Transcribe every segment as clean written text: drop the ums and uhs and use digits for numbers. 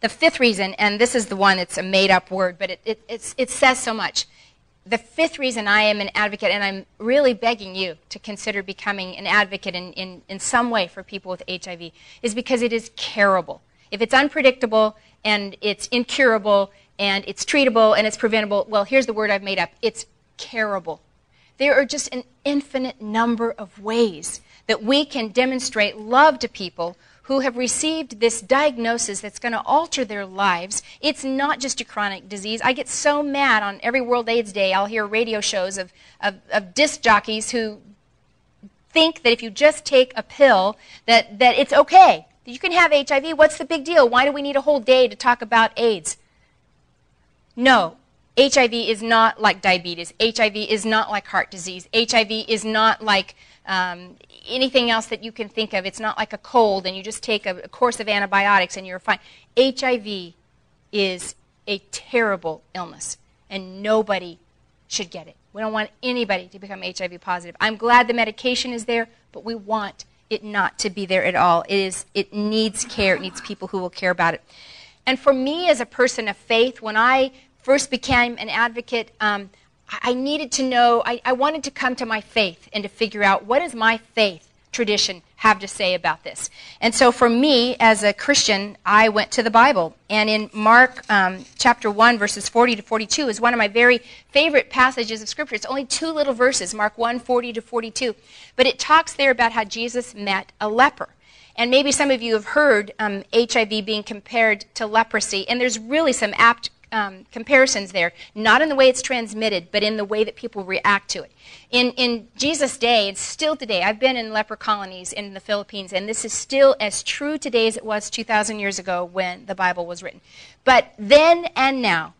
The fifth reason, and this is the one that's a made-up word, but it says so much. The fifth reason I am an advocate, and I'm really begging you to consider becoming an advocate in some way for people with HIV, is because it is curable. If it's unpredictable and it's incurable and it's treatable and it's preventable, well, here's the word I've made up. It's curable. There are just an infinite number of ways that we can demonstrate love to people who have received this diagnosis that's going to alter their lives. It's not just a chronic disease. I get so mad on every World AIDS Day. I'll hear radio shows of disc jockeys who think that if you just take a pill that it's okay. You can have HIV. What's the big deal? Why do we need a whole day to talk about AIDS? No. HIV is not like diabetes. HIV is not like heart disease. HIV is not like anything else that you can think of. It's not like a cold and you just take a course of antibiotics and you're fine. HIV is a terrible illness, and nobody should get it. We don't want anybody to become HIV positive. I'm glad the medication is there, but we want it not to be there at all. It needs care. It needs people who will care about it. And for me as a person of faith, when I first became an advocate, I needed to know, I wanted to come to my faith and to figure out what does my faith tradition have to say about this. And so for me, as a Christian, I went to the Bible. And in Mark chapter 1, verses 40 to 42 is one of my very favorite passages of Scripture. It's only two little verses, Mark 1, 40 to 42. But it talks there about how Jesus met a leper. And maybe some of you have heard HIV being compared to leprosy. And there's really some apt comparisons there, not in the way it's transmitted, but in the way that people react to it. In Jesus' day, and still today, I've been in leper colonies in the Philippines, and this is still as true today as it was 2,000 years ago when the Bible was written. But then and now,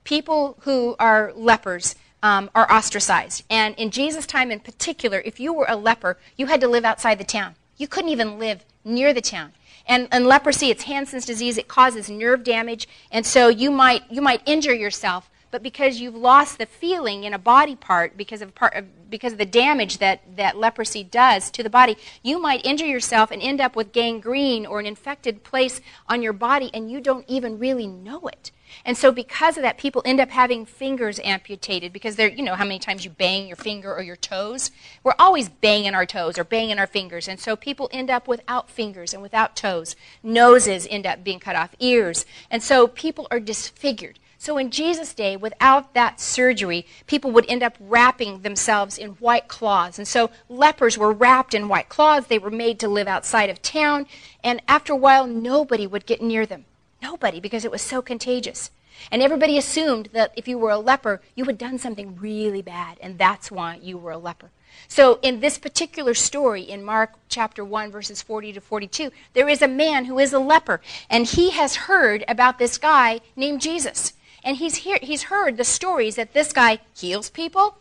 people who are lepers are ostracized. And in Jesus' time in particular, if you were a leper, you had to live outside the town. You couldn't even live near the town. And leprosy, it's Hansen's disease, it causes nerve damage, and so you might injure yourself, but because you've lost the feeling in a body part because of the damage that leprosy does to the body, you might injure yourself and end up with gangrene or an infected place on your body, and you don't even really know it. And so because of that, people end up having fingers amputated because they're, you know how many times you bang your finger or your toes? We're always banging our toes or banging our fingers. And so people end up without fingers and without toes. Noses end up being cut off, ears. And so people are disfigured. So in Jesus' day, without that surgery, people would end up wrapping themselves in white cloths. And so lepers were wrapped in white cloths. They were made to live outside of town. And after a while, nobody would get near them. Nobody, because it was so contagious. And everybody assumed that if you were a leper, you had done something really bad, and that's why you were a leper. So in this particular story, in Mark chapter 1, verses 40 to 42, there is a man who is a leper, and he has heard about this guy named Jesus. And he's heard the stories that this guy heals people,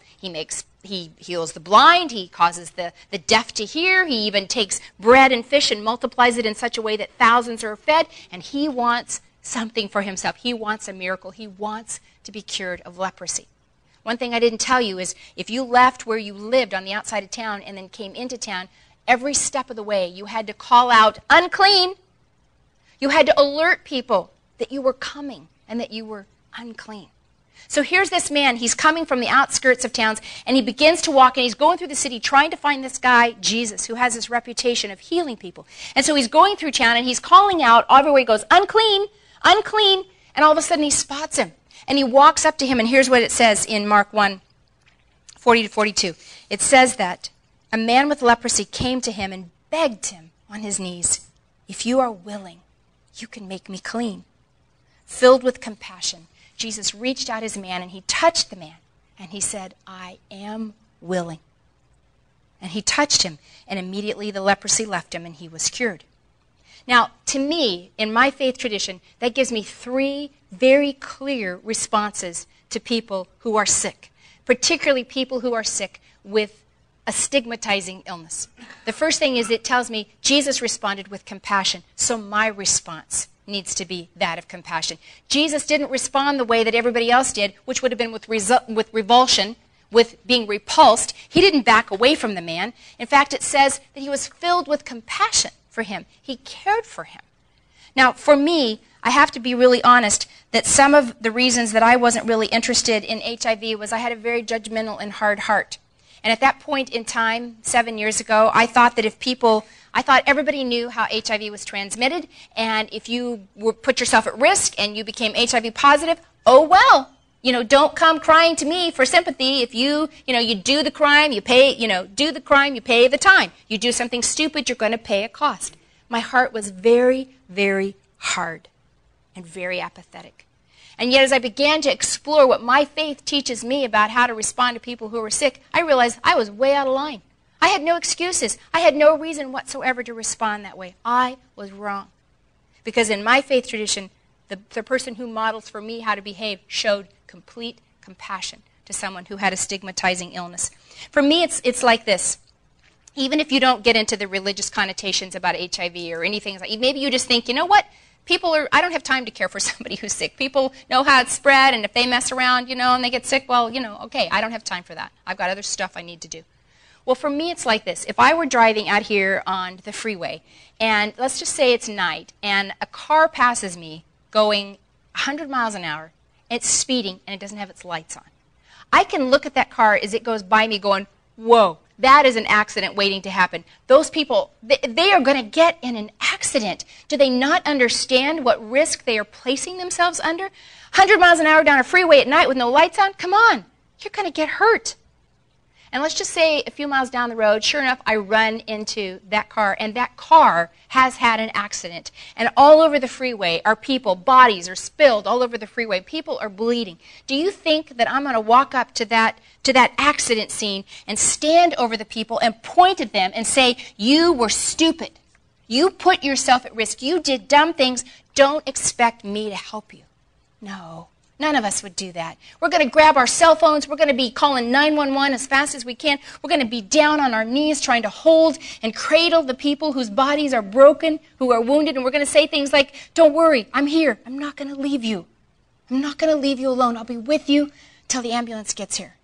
he heals the blind, he causes the deaf to hear, he even takes bread and fish and multiplies it in such a way that thousands are fed, and he wants something for himself. He wants a miracle. He wants to be cured of leprosy. One thing I didn't tell you is if you left where you lived on the outside of town and then came into town, every step of the way you had to call out, unclean. You had to alert people that you were coming and that you were unclean. So here's this man, he's coming from the outskirts of towns, and he begins to walk, and he's going through the city trying to find this guy, Jesus, who has this reputation of healing people. And so he's going through town, and he's calling out everywhere he goes, unclean, unclean, and all of a sudden he spots him. And he walks up to him, and here's what it says in Mark 1, 40 to 42. It says that a man with leprosy came to him and begged him on his knees, if you are willing, you can make me clean. Filled with compassion, Jesus reached out his hand and he touched the man, and he said, I am willing. And he touched him, and immediately the leprosy left him, and he was cured. Now, to me, in my faith tradition, that gives me three very clear responses to people who are sick, particularly people who are sick with a stigmatizing illness. The first thing is it tells me Jesus responded with compassion, so my response needs to be that of compassion. Jesus didn't respond the way that everybody else did, which would have been with revulsion, with being repulsed. He didn't back away from the man. In fact, it says that he was filled with compassion for him. He cared for him. Now, for me, I have to be really honest that some of the reasons that I wasn't really interested in HIV was I had a very judgmental and hard heart. And at that point in time, 7 years ago, I thought that I thought everybody knew how HIV was transmitted, and if you put yourself at risk and you became HIV positive, oh well, don't come crying to me for sympathy. If you do the crime, you pay, do the crime, you pay the time. You do something stupid, you're going to pay a cost. My heart was very, very hard and very apathetic. And yet as I began to explore what my faith teaches me about how to respond to people who were sick, I realized I was way out of line. I had no excuses. I had no reason whatsoever to respond that way. I was wrong. Because in my faith tradition, the person who models for me how to behave showed complete compassion to someone who had a stigmatizing illness. For me, it's like this. Even if you don't get into the religious connotations about HIV or anything, maybe you just think, you know what? I don't have time to care for somebody who's sick. People know how it's spread, and if they mess around, and they get sick, well, okay, I don't have time for that. I've got other stuff I need to do. Well, for me, it's like this. If I were driving out here on the freeway, and let's just say it's night, and a car passes me going 100 miles an hour, it's speeding, and it doesn't have its lights on. I can look at that car as it goes by me going, whoa, that is an accident waiting to happen. Those people, they are going to get in an accident. Do they not understand what risk they are placing themselves under? 100 miles an hour down a freeway at night with no lights on? Come on, you're going to get hurt. And let's just say a few miles down the road, sure enough, I run into that car, and that car has had an accident. And all over the freeway are people, bodies are spilled all over the freeway. People are bleeding. Do you think that I'm going to walk up to that accident scene and stand over the people and point at them and say, you were stupid. You put yourself at risk. You did dumb things. Don't expect me to help you. No. None of us would do that. We're going to grab our cell phones. We're going to be calling 911 as fast as we can. We're going to be down on our knees trying to hold and cradle the people whose bodies are broken, who are wounded. And we're going to say things like, don't worry, I'm here. I'm not going to leave you. I'm not going to leave you alone. I'll be with you till the ambulance gets here.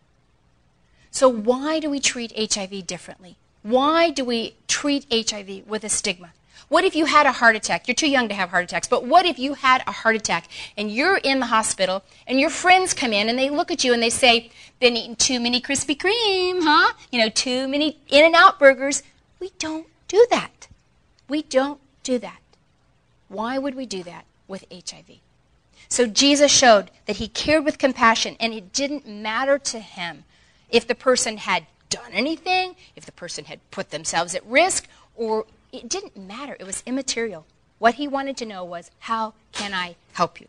So why do we treat HIV differently? Why do we treat HIV with a stigma? What if you had a heart attack? You're too young to have heart attacks, but what if you had a heart attack and you're in the hospital and your friends come in and they look at you and they say, been eating too many Krispy Kreme, huh? Too many In-N-Out burgers. We don't do that. We don't do that. Why would we do that with HIV? So Jesus showed that he cared with compassion, and it didn't matter to him if the person had done anything, if the person had put themselves at risk, or it didn't matter. It was immaterial. What he wanted to know was, how can I help you?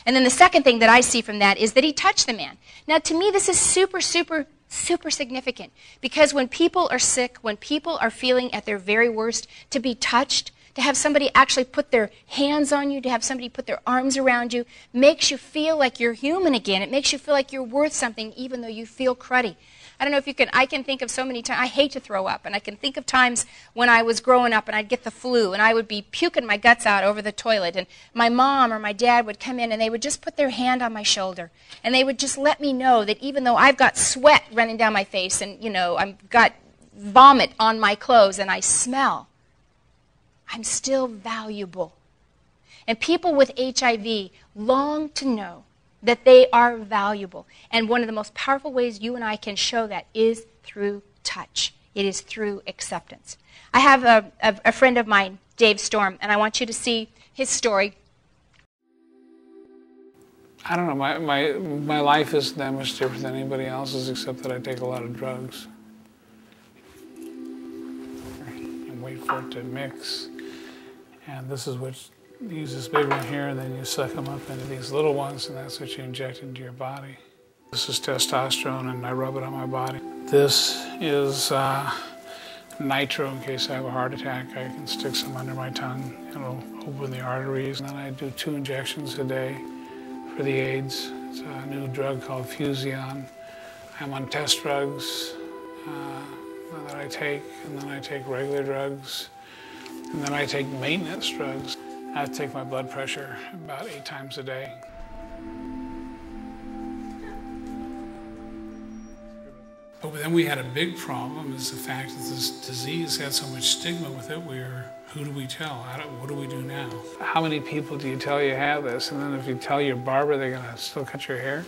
And then the second thing that I see from that is that he touched the man. Now, to me, this is super, super, super significant. Because when people are sick, when people are feeling at their very worst, to be touched, to have somebody actually put their hands on you, to have somebody put their arms around you, makes you feel like you're human again. It makes you feel like you're worth something, even though you feel cruddy. I don't know if you can, I can think of so many times, I hate to throw up, and I can think of times when I was growing up and I'd get the flu and I would be puking my guts out over the toilet, and my mom or my dad would come in and they would just put their hand on my shoulder and they would just let me know that even though I've got sweat running down my face and, I've got vomit on my clothes and I smell, I'm still valuable. And people with HIV long to know that they are valuable. And one of the most powerful ways you and I can show that is through touch. It is through acceptance. I have a friend of mine, Dave Storm, and I want you to see his story. I don't know, my life isn't that much different than anybody else's, except that I take a lot of drugs. And wait for it to mix. And this is what, you use this big one here, and then you suck them up into these little ones, and that's what you inject into your body. This is testosterone, and I rub it on my body. This is nitro in case I have a heart attack. I can stick some under my tongue. It'll open the arteries. And then I do 2 injections a day for the AIDS. It's a new drug called Fusion. I'm on test drugs that I take, and then I take regular drugs, and then I take maintenance drugs. I take my blood pressure about 8 times a day. But then we had a big problem, is the fact that this disease had so much stigma with it. Who do we tell? What do we do now? How many people do you tell you have this? And then if you tell your barber, they're gonna still cut your hair?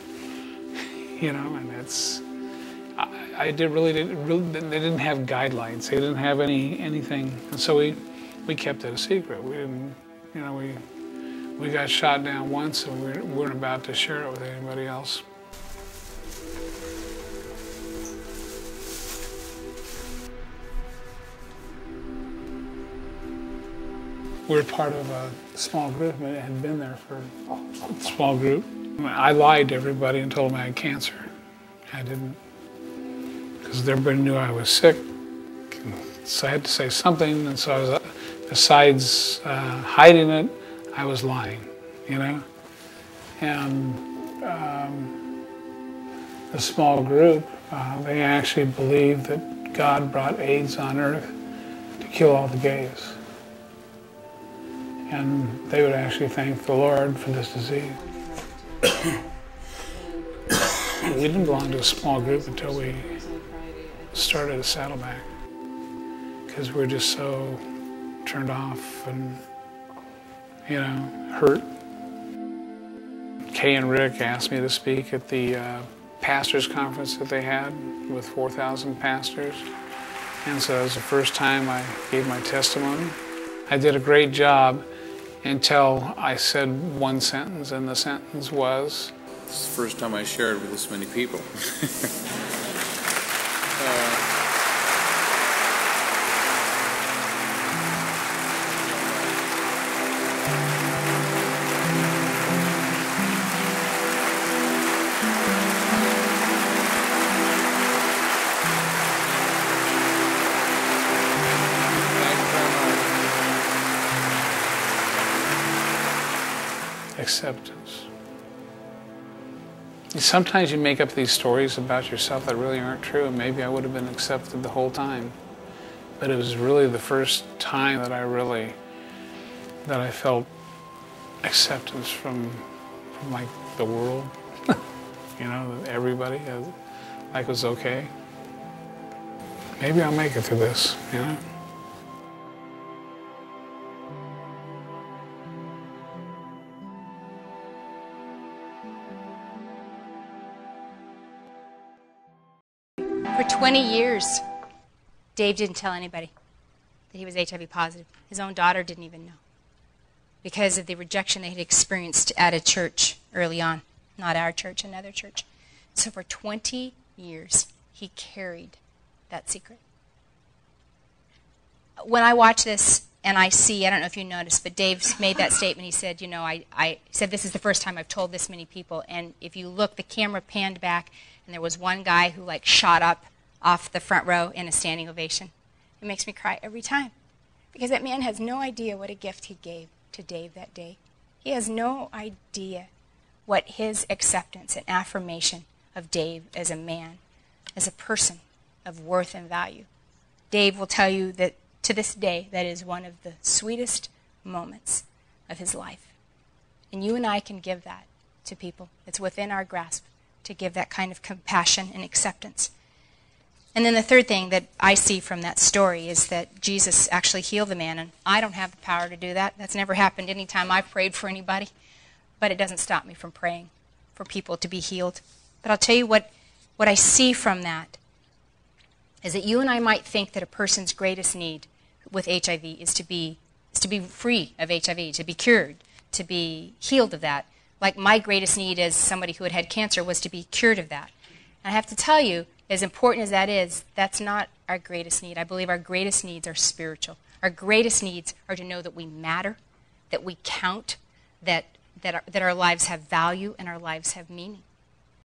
You know, and it's, they didn't have guidelines. They didn't have anything. And so we kept it a secret. We didn't, you know, we got shot down once and we weren't about to share it with anybody else. We're part of a small group, and it had been there for a small group. I lied to everybody and told them I had cancer. I didn't, because everybody knew I was sick. So I had to say something, and so I was, besides hiding it, I was lying, you know? And the small group, they actually believed that God brought AIDS on earth to kill all the gays. And they would actually thank the Lord for this disease. We didn't belong to a small group until we started a Saddleback, because we're just so turned off and, you know, hurt. Kay and Rick asked me to speak at the pastors' conference that they had with 4,000 pastors. And so it was the first time I gave my testimony. I did a great job until I said one sentence, and the sentence was, "This is the first time I shared with this many people." Acceptance. Sometimes you make up these stories about yourself that really aren't true, and maybe I would have been accepted the whole time. But it was really the first time that I felt acceptance from like the world, you know, everybody, like it was okay. Maybe I'll make it through this, you know. For 20 years, Dave didn't tell anybody that he was HIV positive. His own daughter didn't even know, because of the rejection they had experienced at a church early on. Not our church, another church. So for 20 years, he carried that secret. When I watch this and I see, I don't know if you noticed, but Dave made that statement. He said, you know, I said, this is the first time I've told this many people. And if you look, the camera panned back, and there was one guy who like shot up off the front row in a standing ovation. It makes me cry every time, because that man has no idea what a gift he gave to Dave that day. He has no idea what his acceptance and affirmation of Dave as a man, as a person of worth and value. Dave will tell you that to this day, that is one of the sweetest moments of his life. And you and I can give that to people. It's within our grasp to give that kind of compassion and acceptance. And then the third thing that I see from that story is that Jesus actually healed the man, and I don't have the power to do that. That's never happened any time I've prayed for anybody, but it doesn't stop me from praying for people to be healed. But I'll tell you what I see from that is that you and I might think that a person's greatest need with HIV is to be free of HIV, to be cured, to be healed of that. Like my greatest need as somebody who had had cancer was to be cured of that. And I have to tell you, as important as that is, that's not our greatest need. I believe our greatest needs are spiritual. Our greatest needs are to know that we matter, that we count, that our lives have value and our lives have meaning.